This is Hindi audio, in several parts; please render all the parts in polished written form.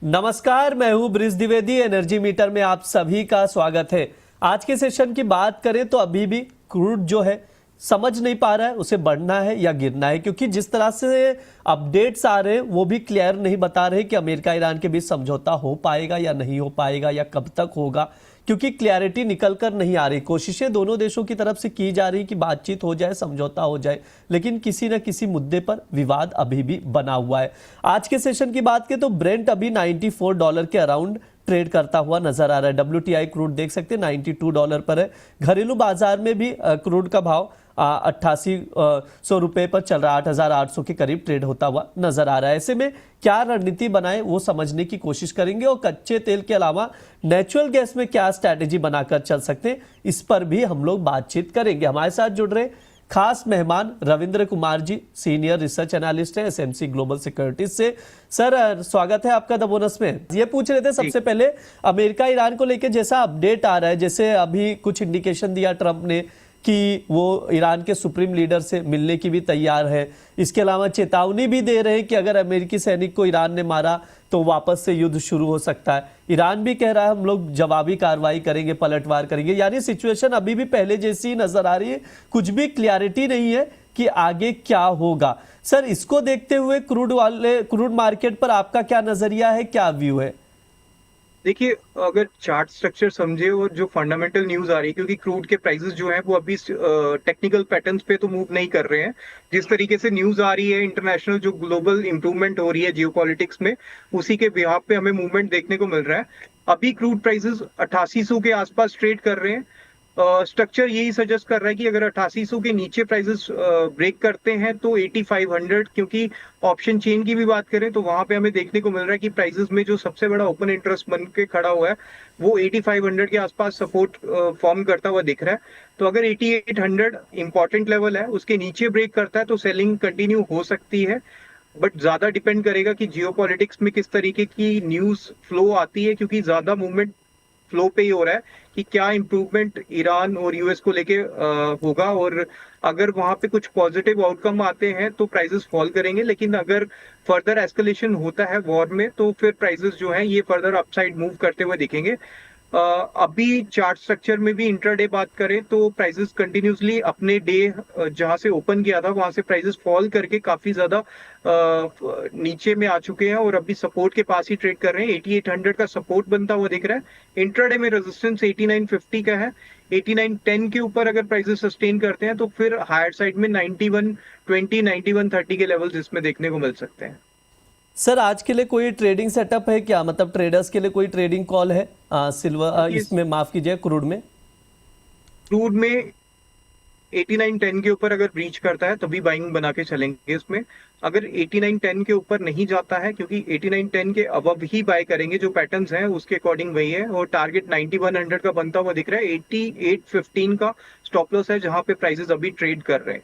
नमस्कार, मैं हूं ब्रिज द्विवेदी। एनर्जी मीटर में आप सभी का स्वागत है। आज के सेशन की बात करें तो अभी भी क्रूड जो है समझ नहीं पा रहा है उसे बढ़ना है या गिरना है, क्योंकि जिस तरह से अपडेट्स आ रहे हैं वो भी क्लियर नहीं बता रहे कि अमेरिका ईरान के बीच समझौता हो पाएगा या नहीं हो पाएगा या कब तक होगा, क्योंकि क्लैरिटी निकल कर नहीं आ रही। कोशिशें दोनों देशों की तरफ से की जा रही कि बातचीत हो जाए, समझौता हो जाए, लेकिन किसी न किसी मुद्दे पर विवाद अभी भी बना हुआ है। आज के सेशन की बात करें तो ब्रेंट अभी $94 के अराउंड ट्रेड करता हुआ नजर आ रहा है। WTI क्रूड देख सकते हैं $92 पर है। घरेलू बाजार में भी क्रूड का भाव 8800 रुपए पर चल रहा है, 8800 के करीब ट्रेड होता हुआ नजर आ रहा है। ऐसे में क्या रणनीति बनाए वो समझने की कोशिश करेंगे और कच्चे तेल के अलावा नेचुरल गैस में क्या स्ट्रैटेजी बनाकर चल सकते हैं, इस पर भी हम लोग बातचीत करेंगे। हमारे साथ जुड़ रहे खास मेहमान Ravindra Kumar ji, senior research analyst है SMC ग्लोबल सिक्योरिटीज से। सर, स्वागत है आपका द बोनस में। ये पूछ रहे थे सबसे पहले अमेरिका ईरान को लेकर जैसा अपडेट आ रहा है, जैसे अभी कुछ इंडिकेशन दिया ट्रंप ने कि वो ईरान के सुप्रीम लीडर से मिलने की भी तैयार है। इसके अलावा चेतावनी भी दे रहे हैं कि अगर अमेरिकी सैनिक को ईरान ने मारा तो वापस से युद्ध शुरू हो सकता है। ईरान भी कह रहा है हम लोग जवाबी कार्रवाई करेंगे, पलटवार करेंगे। यानी सिचुएशन अभी भी पहले जैसी ही नजर आ रही है, कुछ भी क्लियरिटी नहीं है कि आगे क्या होगा। सर, इसको देखते हुए क्रूड मार्केट पर आपका क्या नजरिया है, क्या व्यू है? देखिए, अगर चार्ट स्ट्रक्चर समझे और जो फंडामेंटल न्यूज आ रही है, क्योंकि क्रूड के प्राइसेस जो हैं वो अभी टेक्निकल पैटर्न्स पे तो मूव नहीं कर रहे हैं। जिस तरीके से न्यूज आ रही है, इंटरनेशनल जो ग्लोबल इंप्रूवमेंट हो रही है जियोपॉलिटिक्स में, उसी के बिहाफ पे हमें मूवमेंट देखने को मिल रहा है। अभी क्रूड प्राइसेस 8800 के आसपास ट्रेड कर रहे हैं। स्ट्रक्चर यही सजेस्ट कर रहा है कि अगर 8800 के नीचे प्राइसेस ब्रेक करते हैं तो 8500, क्योंकि ऑप्शन चेन की भी बात करें तो वहां पे हमें देखने को मिल रहा है कि प्राइसेस में जो सबसे बड़ा ओपन इंटरेस्ट बन के खड़ा हुआ है वो 8500 के आसपास सपोर्ट फॉर्म करता हुआ दिख रहा है। तो अगर 8800 इंपॉर्टेंट लेवल है, उसके नीचे ब्रेक करता है तो सेलिंग कंटिन्यू हो सकती है। बट ज्यादा डिपेंड करेगा कि जियोपॉलिटिक्स में किस तरीके की न्यूज फ्लो आती है, क्योंकि ज्यादा मूवमेंट फ्लो पे ही हो रहा है कि क्या इंप्रूवमेंट ईरान और यूएस को लेके होगा। और अगर वहां पे कुछ पॉजिटिव आउटकम आते हैं तो प्राइसेस फॉल करेंगे, लेकिन अगर फर्दर एस्केलेशन होता है वॉर में तो फिर प्राइसेस जो हैं ये फर्दर अपसाइड मूव करते हुए दिखेंगे। अभी चार्ट स्ट्रक्चर में भी इंट्राडे बात करें तो प्राइसेस कंटिन्यूसली अपने डे जहां से ओपन किया था वहां से प्राइसेस फॉल करके काफी ज्यादा नीचे में आ चुके हैं और अभी सपोर्ट के पास ही ट्रेड कर रहे हैं। 8800 का सपोर्ट बनता हुआ दिख रहा है। इंट्राडे में रेजिस्टेंस 8950 का है। 8910 के ऊपर अगर प्राइसेस सस्टेन करते हैं तो फिर हायर साइड में 9120 9130 के लेवल्स इसमें देखने को मिल सकते हैं। सर, आज के लिए कोई ट्रेडिंग सेटअप है क्या? मतलब ट्रेडर्स के लिए कोई ट्रेडिंग कॉल है सिल्वर इसमें, माफ कीजिए, क्रूड में? क्रूड में 8910 के ऊपर अगर ब्रीच करता है तभी बाइंग बना के चलेंगे इसमें। अगर 8910 के ऊपर नहीं जाता है, क्योंकि 8910 के अबव ही बाय करेंगे, जो पैटर्न्स हैं उसके अकॉर्डिंग वही है। और टारगेट 9100 का बनता हुआ दिख रहा है। 8815 का स्टॉप लॉस है जहां पे प्राइसेस अभी ट्रेड कर रहे हैं।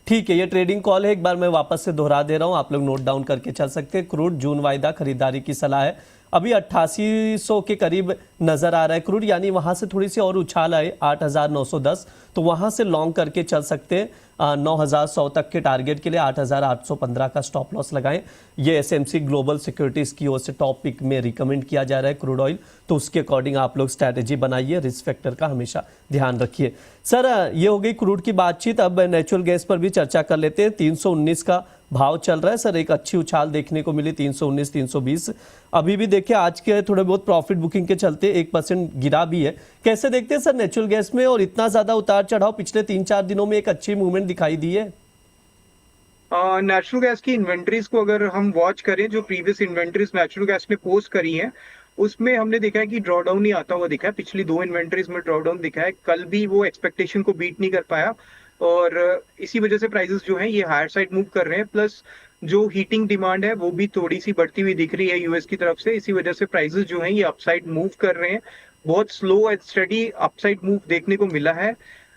ठीक है, ये ट्रेडिंग कॉल है, एक बार मैं वापस से दोहरा दे रहा हूं, आप लोग नोट डाउन करके चल सकते हैं। क्रूड जून वायदा खरीदारी की सलाह है। अभी 8800 के करीब नजर आ रहा है क्रूड, यानी वहां से थोड़ी सी और उछाल आए 8910, तो वहां से लॉन्ग करके चल सकते हैं। 9100 तक के टारगेट के लिए 8815 का स्टॉप लॉस लगाएं। ये SMC ग्लोबल सिक्योरिटीज की ओर से टॉप पिक में रिकमेंड किया जा रहा है क्रूड ऑयल, तो उसके अकॉर्डिंग आप लोग स्ट्रैटेजी बनाइए, रिस्क फैक्टर का हमेशा ध्यान रखिए। सर, ये हो गई क्रूड की बातचीत। अब नेचुरल गैस पर भी चर्चा कर लेते हैं। 319 का भाव चल रहा है सर, एक अच्छी उछाल देखने को मिली 319 320। अभी भी देखिए आज के थोड़े बहुत प्रॉफिट बुकिंग के चलते 1% गिरा भी है। कैसे देखते हैं सर नेचुरल गैस में, और इतना ज्यादा उतार चढ़ाव पिछले 3-4 दिनों में एक अच्छी मूवमेंट दिखाई दी है? नेचुरल गैस की इन्वेंट्रीज को अगर हम वॉच करें, जो प्रीवियस इन्वेंट्रीज नेचुरल गैस ने पोस्ट करी है उसमें हमने देखा है कि ड्रॉडाउन ही आता हुआ दिखा है। पिछली 2 इन्वेंट्रीज में ड्रॉडाउन दिखा है। कल भी वो एक्सपेक्टेशन को बीट नहीं कर पाया और इसी वजह से प्राइसेस जो हैं ये हायर साइड मूव कर रहे हैं। प्लस जो हीटिंग डिमांड है वो भी थोड़ी सी बढ़ती हुई दिख रही है यूएस की तरफ से। इसी वजह से प्राइसेस जो हैं ये अपसाइड मूव कर रहे हैं। बहुत slow and study upside move देखने को मिला है।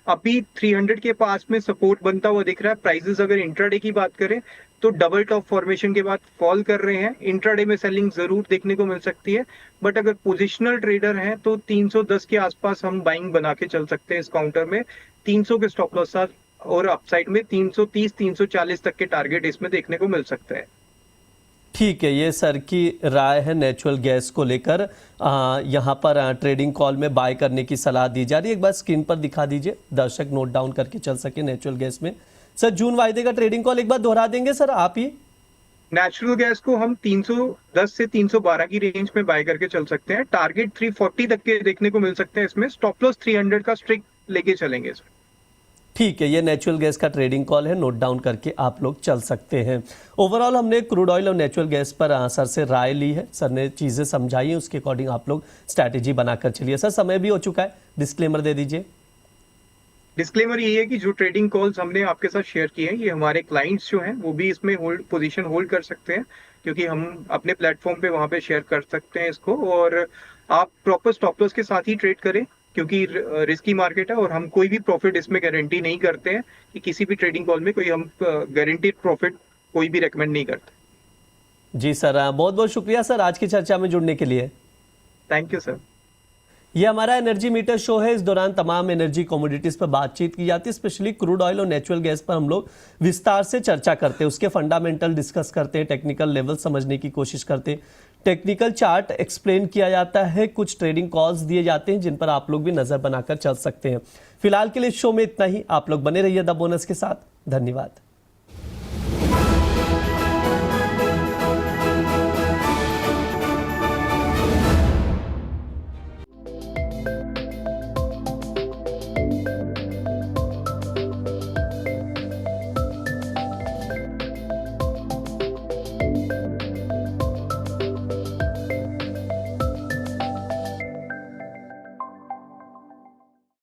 अभी 300 के पास में सपोर्ट बनता हुआ दिख रहा है। प्राइसेस अगर इंट्राडे की बात करें तो डबल टॉप फॉर्मेशन के बाद फॉल कर रहे हैं। इंट्राडे में सेलिंग जरूर देखने को मिल सकती है, बट अगर पोजिशनल ट्रेडर हैं तो 310 के आसपास हम बाइंग बना के चल सकते हैं इस काउंटर में। 300 के स्टॉप लॉस और अपसाइड में 330 340 तक के टारगेट इसमें देखने को मिल सकते हैं। ठीक है, ये सर की राय है नेचुरल गैस को लेकर। यहाँ पर ट्रेडिंग कॉल में बाय करने की सलाह दी जा रही है। एक बार स्क्रीन पर दिखा दीजिए, दर्शक नोट डाउन करके चल सके नेचुरल गैस में। सर जून वायदे का ट्रेडिंग कॉल एक बार दोहरा देंगे सर आप ही? नेचुरल गैस को हम 310 से 312 की रेंज में बाय करके चल सकते हैं। टारगेट 340 तक के देखने को मिल सकते हैं इसमें। स्टॉप लॉस 300 का स्ट्रिक्ट लेके चलेंगे इसमें। ठीक है, ये नेचुरल गैस का ट्रेडिंग कॉल है, नोट डाउन करके आप लोग चल सकते हैं। ओवरऑल हमने क्रूड ऑयल और नेचुरल गैस पर सर से राय ली है, सर ने चीज़ें समझाई हैं, उसके अकॉर्डिंग आप लोग स्ट्रैटेजी बनाकर चलिए। सर समय भी हो चुका है, डिस्क्लेमर दे दीजिए। डिस्क्लेमर ये है कि जो ट्रेडिंग कॉल्स हमने आपके साथ शेयर किए हैं, ये हमारे क्लाइंट्स जो हैं वो भी इसमें पोजीशन होल्ड कर सकते हैं, क्योंकि हम अपने प्लेटफॉर्म पे वहां पे शेयर कर सकते हैं इसको। और आप प्रॉपर स्टॉप लॉस के साथ ही ट्रेड करें, क्योंकि रिस्की मार्केट है और हम कोई भी प्रॉफिट इसमें गारंटी नहीं करते हैं कि किसी भी ट्रेडिंग कॉल में कोई हम गारंटीड प्रॉफिट कोई भी रेकमेंड नहीं करते। जी सर, बहुत बहुत शुक्रिया सर आज की चर्चा में जुड़ने के लिए। Thank you sir. ये हमारा एनर्जी मीटर शो है। इस दौरान तमाम एनर्जी कमोडिटीज पर बातचीत की जाती है, स्पेशली क्रूड ऑयल और नेचुरल गैस पर हम लोग विस्तार से चर्चा करते हैं, उसके फंडामेंटल डिस्कस करते हैं, टेक्निकल लेवल समझने की कोशिश करते हैं, टेक्निकल चार्ट एक्सप्लेन किया जाता है, कुछ ट्रेडिंग कॉल्स दिए जाते हैं जिन पर आप लोग भी नजर बनाकर चल सकते हैं। फिलहाल के लिए इस शो में इतना ही। आप लोग बने रहिए द बोनस के साथ। धन्यवाद।